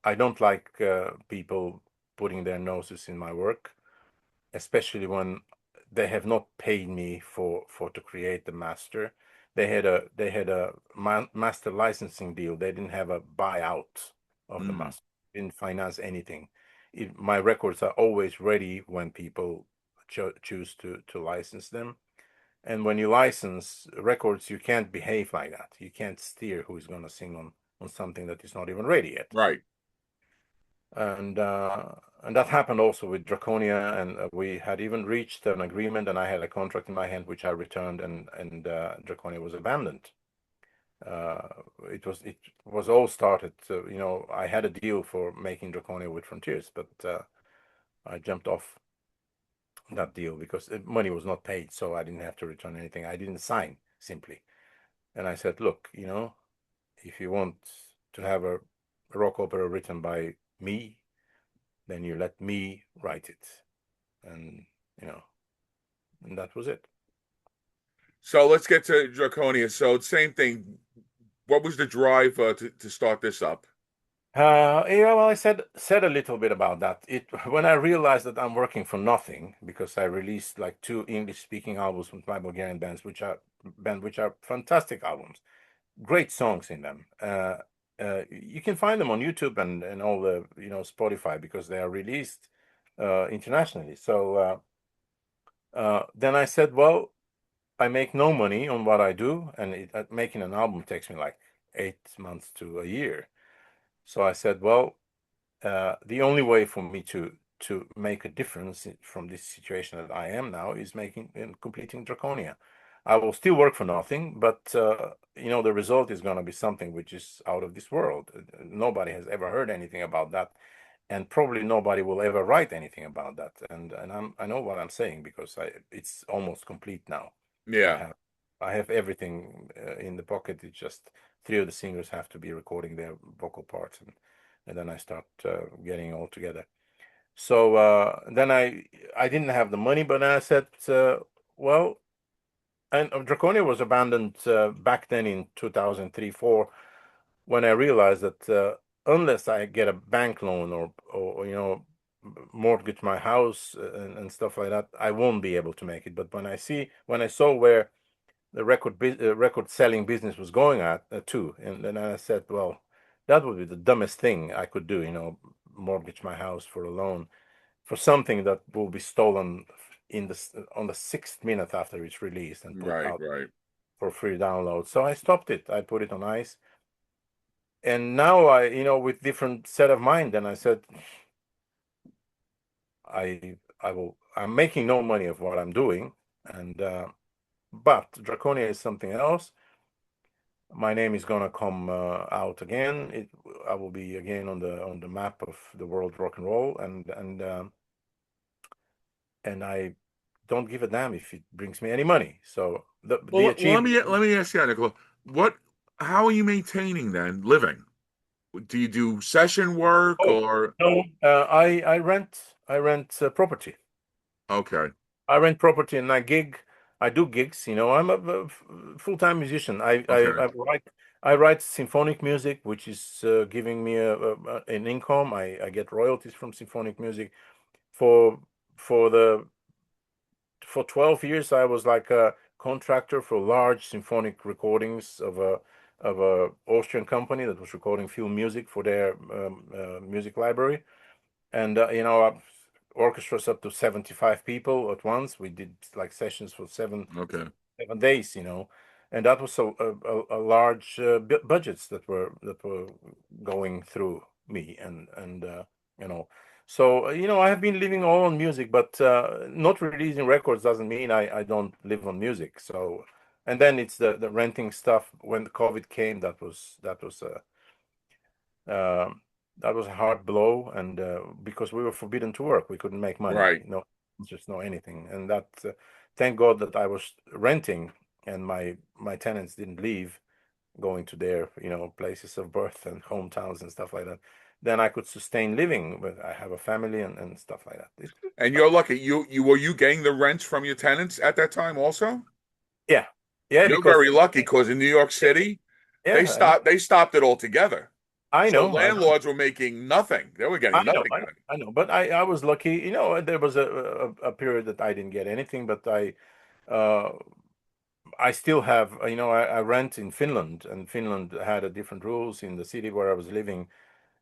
I don't like people putting their noses in my work, especially when they have not paid me for to create the master. They had a master licensing deal. They didn't have a buyout of the Mm, master. Didn't finance anything. My records are always ready when people choose to license them. And when you license records, you can't behave like that. You can't steer who is going to sing on something that is not even ready yet. right. And that happened also with Draconia, and we had even reached an agreement, and I had a contract in my hand which I returned, and Draconia was abandoned. Uh, it was all started. I had a deal for making Draconia with Frontiers, but I jumped off that deal because money was not paid, so I didn't have to return anything. I didn't sign simply, and I said, look, if you want to have a rock opera written by me, then you let me write it. And, you know, and that was it. So let's get to Draconia. So same thing. What was the drive to start this up? Yeah, well, I said a little bit about that. It when I realized that I'm working for nothing because I released like two English-speaking albums with my Bulgarian which are fantastic albums, great songs in them. You can find them on YouTube and all the Spotify because they are released internationally. So then I said, well, I make no money on what I do, and making an album takes me like 8 months to a year. So I said, well, the only way for me to make a difference from this situation that I am now is making and completing Draconia. I will still work for nothing, but the result is going to be something which is out of this world. Nobody has ever heard anything about that, and probably nobody will ever write anything about that. And I know what I'm saying because it's almost complete now. I Yeah. have I have everything in the pocket. It's just three of the singers have to be recording their vocal parts, and then I start getting all together. So then I didn't have the money, but then I said, well, and Draconia was abandoned back then in 2003, 4, when I realized that unless I get a bank loan or mortgage my house and stuff like that, I won't be able to make it. But when I saw where the record selling business was going at too, and then I said, well, that would be the dumbest thing I could do, mortgage my house for a loan for something that will be stolen on the 6th minute after it's released and put Right, out right. for free download. So I stopped it. I put it on ice, and now with different set of mind. And I said, I will. I'm making no money of what I'm doing, and but Draconia is something else. My name is gonna come out again. I will be again on the map of the world rock and roll, and I don't give a damn if it brings me any money. So the Well, let achievement. me ask you, Nicola. What? How are you maintaining then living? Do you do session work Oh or? no, I rent property. Okay, I rent property and I do gigs. I'm a full-time musician. okay, I write symphonic music, which is giving me an income. I get royalties from symphonic music. For for the for 12 years, I was like a contractor for large symphonic recordings of a Austrian company that was recording film music for their music library. And orchestras up to 75 people at once. We did like sessions for seven okay. 7 days, and that was a large budgets that were going through me, and you know so I have been living all on music, but not releasing records doesn't mean I don't live on music. So, and then it's the renting stuff. When the COVID came, that was that was a hard blow, and because we were forbidden to work, we couldn't make money, Right. just no anything, and that thank God that I was renting, and my tenants didn't leave, going to their places of birth and hometowns and stuff like that. Then I could sustain living, but I have a family and stuff like that. And you're lucky. You were you getting the rents from your tenants at that time also? Yeah, yeah, You're because very lucky because in New York City, yeah, I know, they stopped it altogether. I So know, I know. landlords were making nothing. They were I getting know, nothing I know, out of it. I know. But I was lucky. There was a period that I didn't get anything, but uh, I still have, I rent in Finland, and Finland had a different rules in the city where I was living.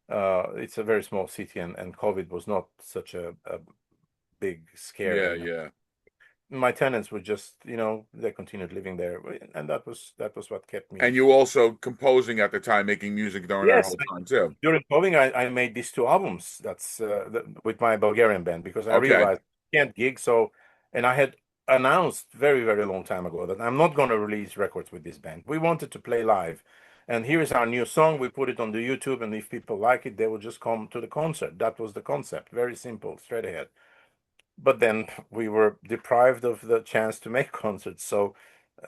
It's a very small city, and COVID was not such a big scare. Yeah, And yeah. my tenants were just, they continued living there, and that was what kept And me. you also composing at the time, making music during that Yes, whole time too. during COVID, I made these two albums. That's with my Bulgarian band because I Okay. realized I can't gig. So, and I had announced very, very long time ago that I'm not going to release records with this band. We wanted to play live, and here is our new song. We put it on the YouTube, and if people like it, they will just come to the concert. That was the concept. Very simple, straight ahead. But then we were deprived of the chance to make concerts. So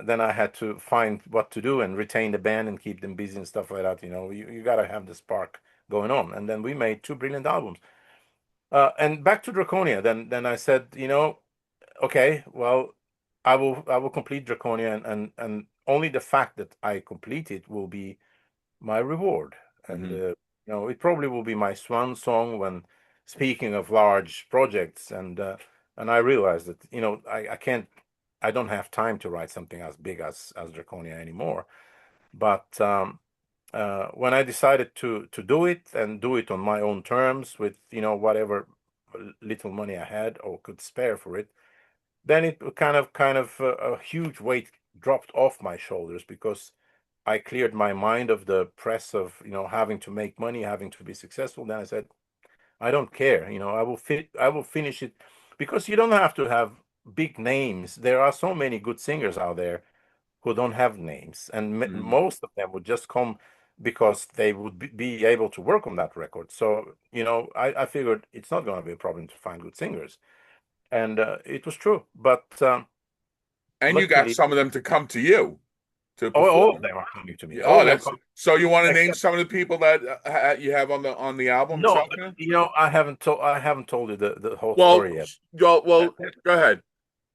then I had to find what to do and retain the band and keep them busy and stuff like that. You got to have the spark going on. And then we made two brilliant albums. And back to Draconia. Then I said, okay, well, I will complete Draconia, and only the fact that I complete it will be my reward. And Hmm. it probably will be my swan song when speaking of large projects. And I realized that I can't, I don't have time to write something as big as Draconia anymore. But when I decided to do it and do it on my own terms with whatever little money I had or could spare for it, then it kind of a huge weight dropped off my shoulders because I cleared my mind of the press of having to make money, having to be successful. Then I said, I don't care. I will finish it because you don't have to have big names. There are so many good singers out there who don't have names, and Hmm. most of them would just come because they would be able to work on that record. So I figured it's not going to be a problem to find good singers, and it was true. But And you got luckily, some of them to come to you to all of perform. them are coming to me. Yeah, All oh, of them that's come, so. You want to name except some of the people that you have on the album no, itself now? I haven't told you the whole Well, story yet. well, go ahead.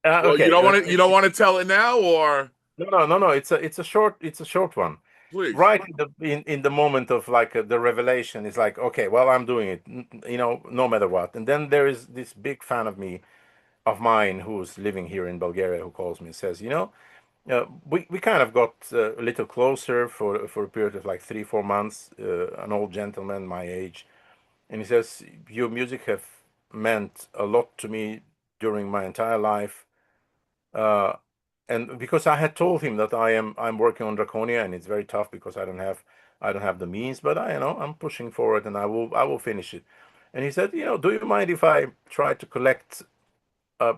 Well, Okay, you don't want to tell it now, or no, no, no, no. It's a short one. please. Right in the moment of like the revelation, it's like, okay, well, I'm doing it, no matter what. And then there is this big fan of mine who's living here in Bulgaria who calls me and says, we kind of got a little closer for a period of like 3-4 months. An old gentleman my age, and he says, your music have meant a lot to me during my entire life. Uh, and because I had told him that I'm working on Draconia and it's very tough because I don't have the means, but I'm pushing forward and I will finish it. And he said, do you mind if I try to collect uh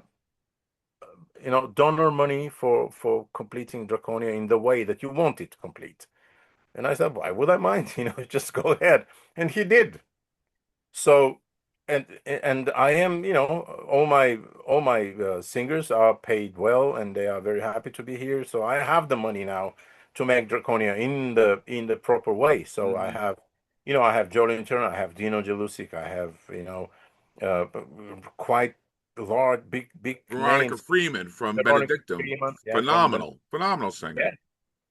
donor money for completing Draconia in the way that you want it to complete? And I said, why would I mind? Just go ahead. And he did. So, and I am, all my singers are paid well, and they are very happy to be here. So I have the money now to make Draconia in the proper way. So I Hmm. have, I have Joe Turner, I have Dino Jelusic, I have, uh, quite large, big Veronica names. Freeman from Veronica Benedictum, Freeman, yeah, from the phenomenal singer. yeah.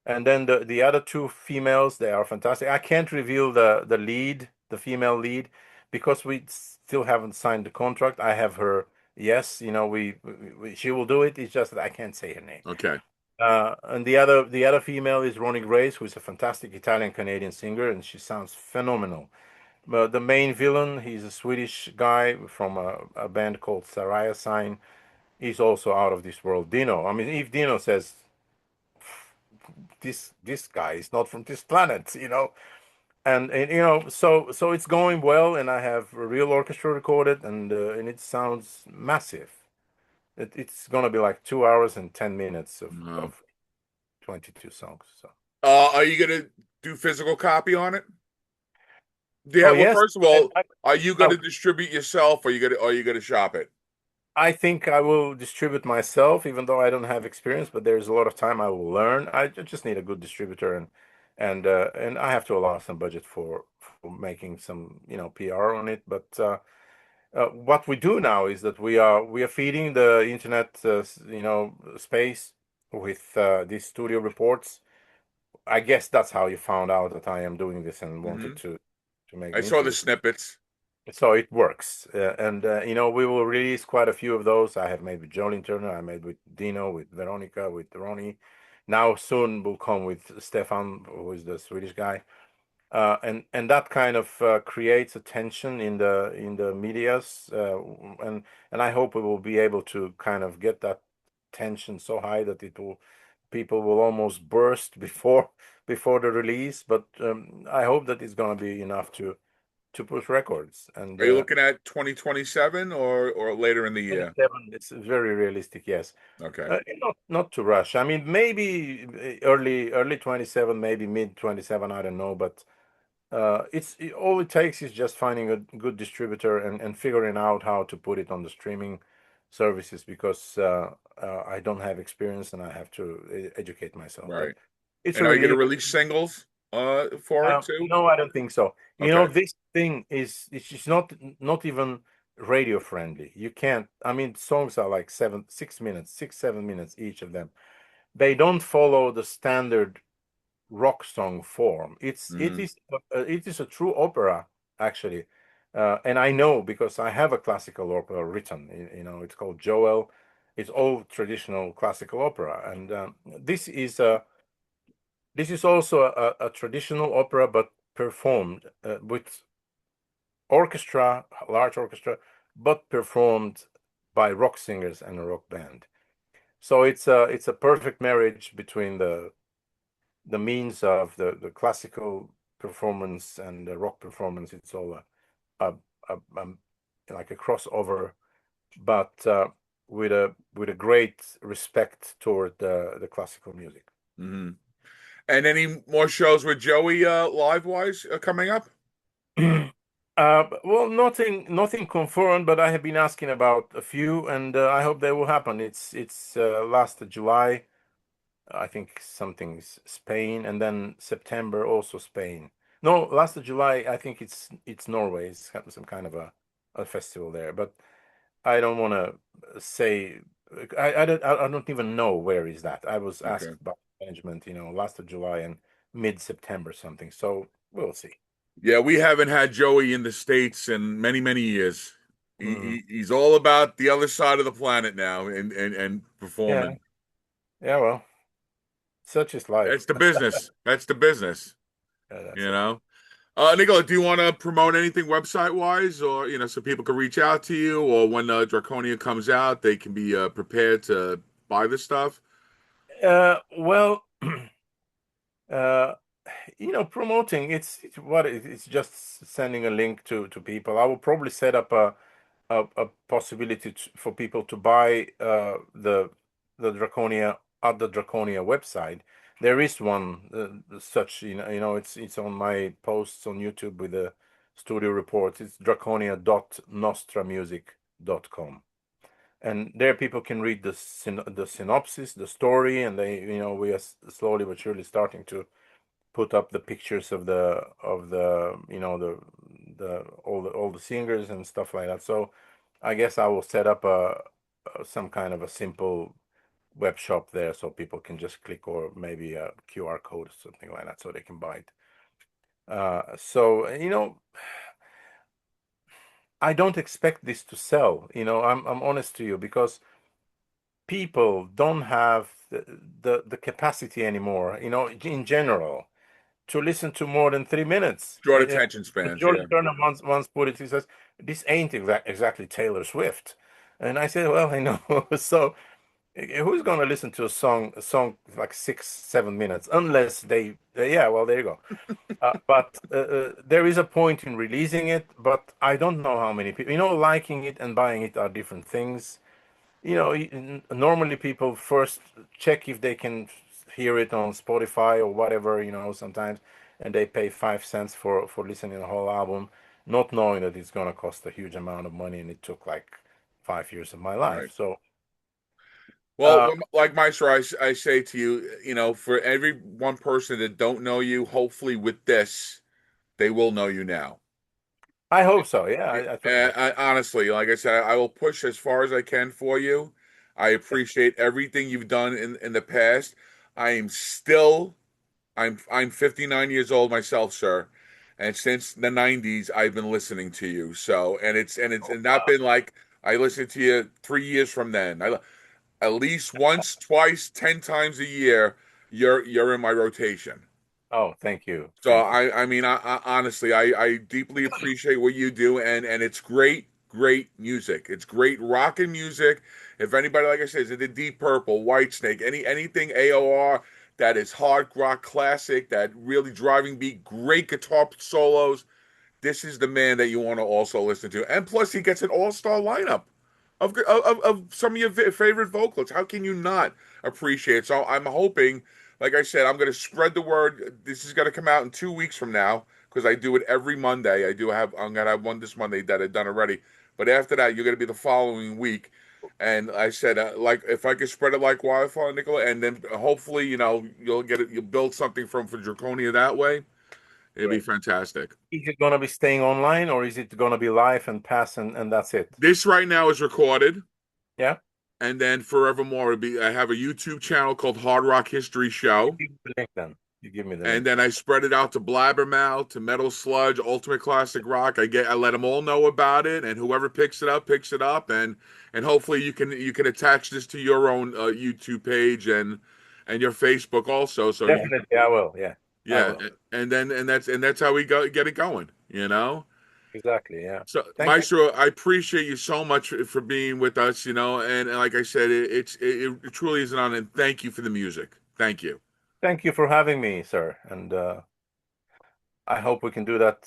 And then the other two females, they are fantastic. I can't reveal the lead, the female lead, because we still haven't signed the contract. I have her. Yes, she will do it. It's just that I can't say her name. Okay. And the other female is Ronnie Grace, who is a fantastic Italian Canadian singer, and she sounds phenomenal. But the main villain, he's a Swedish guy from a band called Saraya Sign. He's also out of this world. Dino. I mean, if Dino says this guy is not from this planet, and so it's going well, and I have a real orchestra recorded, and it sounds massive. It's gonna be like 2 hours and 10 minutes of No. of 22 songs. So Are you gonna do physical copy on it? Yeah. Oh Well, yes, first of I, all, I, are you going I to distribute yourself, or are you going to shop it? I think I will distribute myself, even though I don't have experience. But there's a lot of time I will learn. Just need a good distributor, and I have to allow some budget for making some PR on it. But what we do now is that we are feeding the internet space with these studio reports. I guess that's how you found out that I am doing this and wanted Hmm. to make I the saw the interview. snippets. So it works, and we will release quite a few of those. I have made with Jolene Turner, I made with Dino, with Veronica, with Ronnie. Now soon will come with Stefan, who is the Swedish guy, and that kind of creates a tension in the medias, and and I hope we will be able to kind of get that tension so high that it will people will almost burst before the release. But I hope that it's going to be enough to push records. And Are you looking at 2027 or later in the year? 27, it's very realistic, yes. Okay. Not to rush. I mean, maybe early 27, maybe mid 27, I don't know. But all it takes is just finding a good distributor and figuring out how to put it on the streaming services, because I don't have experience and I have to educate myself. But Right. it's And a are you going to relief. release singles for it too? No, I don't think so. Okay. This thing is it's just not even radio friendly. You can't. I mean, songs are like 6 minutes, 6, 7 minutes each of them. They don't follow the standard rock song form. Hmm. It is a true opera actually, and I know because I have a classical opera written. It's called Joel. It's all traditional classical opera, and this is also a traditional opera, but performed with orchestra, large orchestra, but performed by rock singers and a rock band. So it's a perfect marriage between the means of the classical performance and the rock performance. It's all a like a crossover, but with a great respect toward the classical music. Hmm. And any more shows with Joey live wise coming up? Well, nothing confirmed, but I have been asking about a few, and I hope they will happen. It's last July, I think something's Spain, and then September also Spain. No, last July, I think it's Norway. It's some kind of a festival there, but I don't want to say. I don't even know where is that. I was Okay. asked by management, last July and mid September something. So we'll see. Yeah, we haven't had Joey in the States in many, many years. Mm. He's all about the other side of the planet now and Yeah, performing. yeah. Well, such is That's life. the business. That's the business, Yeah, that's you it. know. Nicola, do you want to promote anything website wise, or so people can reach out to you, or when Draconia comes out, they can be prepared to buy the stuff? Well, uh, promoting it's just sending a link to people. I will probably set up a possibility for people to buy the Draconia at the Draconia website. There is one such it's on my posts on YouTube with the studio reports. It's draconia.nostramusic.com, and there people can read the synopsis, the story, and we are slowly but surely starting to put up the pictures of the all the singers and stuff like that. So I guess I will set up some kind of a simple web shop there so people can just click, or maybe a QR code or something like that so they can buy it. So I don't expect this to sell. I'm honest to you, because people don't have the capacity anymore, in general, to listen to more than 3 minutes. Short attention spans, yeah. Jordan Turner once put it. He says, "This ain't exactly Taylor Swift," and I said, "Well, I know." So, who's going to listen to a song like 6, 7 minutes, unless yeah, well, there you go. But there is a point in releasing it, but I don't know how many people. Liking it and buying it are different things. Normally people first check if they can hear it on Spotify or whatever, sometimes. and they pay 5 cents for listening to the whole album, not knowing that it's gonna cost a huge amount of money, and it took like 5 years of my Right. life. So, Well, uh, like Maestro, I say to you, for every one person that don't know you, hopefully with this, they will know you now. I hope so. Yeah, I truly And hope. honestly, like I said, I will push as far as I can for you. I appreciate everything you've done in the past. I am still, I'm 59 years old myself, sir. And since the 90s, I've been listening to you. So, and it's Oh, not wow. been like I listened to you 3 years from then. At least once, twice, 10 times a year, you're in my rotation. Oh, thank you. So Thank you. I mean, I honestly, I deeply appreciate what you do, and it's great, great music. It's great rockin' music. If anybody, like I said, is into Deep Purple, White Snake, anything AOR that is hard rock classic, that really driving beat, great guitar solos, this is the man that you want to also listen to. And plus, he gets an all-star lineup of some of your favorite vocalists. How can you not appreciate it? So I'm hoping, like I said, I'm going to spread the word. This is going to come out in 2 weeks from now because I do it every Monday. I'm going to have one this Monday that I've done already. But after that, you're going to be the following week. And I said, like, if I could spread it like wildfire, Nicola, and then hopefully, you'll get it, you'll build something for Draconia that way. It'd be Great. fantastic. Is it gonna be staying online, or is it gonna be live and pass, and that's it? This right now is recorded, Yeah. and then forevermore it'll be. I have a YouTube channel called Hard Rock History You Show, give me the link then. You give me the and link then then. I spread it out to Blabbermouth, to Metal Sludge, Ultimate Classic Rock. I let them all know about it, and whoever picks it up, and hopefully you can attach this to your own YouTube page and your Facebook also. So Definitely, I will. Yeah, I yeah, will. and that's how we go get it going. Exactly. Yeah. So, Thank you. Maestro, I appreciate you so much for being with us, and like I said, it truly is an honor. And thank you for the music. Thank you. Thank you for having me, sir. And I hope we can do that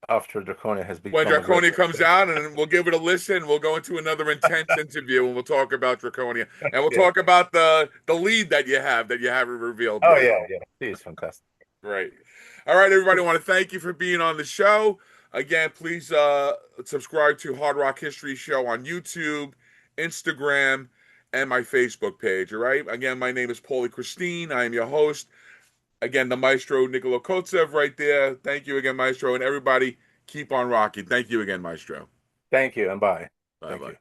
after Draconia has When become a great. Draconia comes out, and we'll give it a listen. We'll go into another intense interview, and we'll talk about Draconia, and we'll Yeah. talk about the lead that you haven't revealed Oh yet. yeah, yeah. He is fantastic. Right. All right, everybody. I want to thank you for being on the show. Again, please subscribe to Hard Rock History Show on YouTube, Instagram, and my Facebook page. All right. Again, my name is Paulie Christine. I am your host. Again, the Maestro Nikolo Kotzev right there. Thank you again, Maestro. And everybody, keep on rocking. Thank you again, Maestro. Thank you, and bye. Bye Thank bye. you.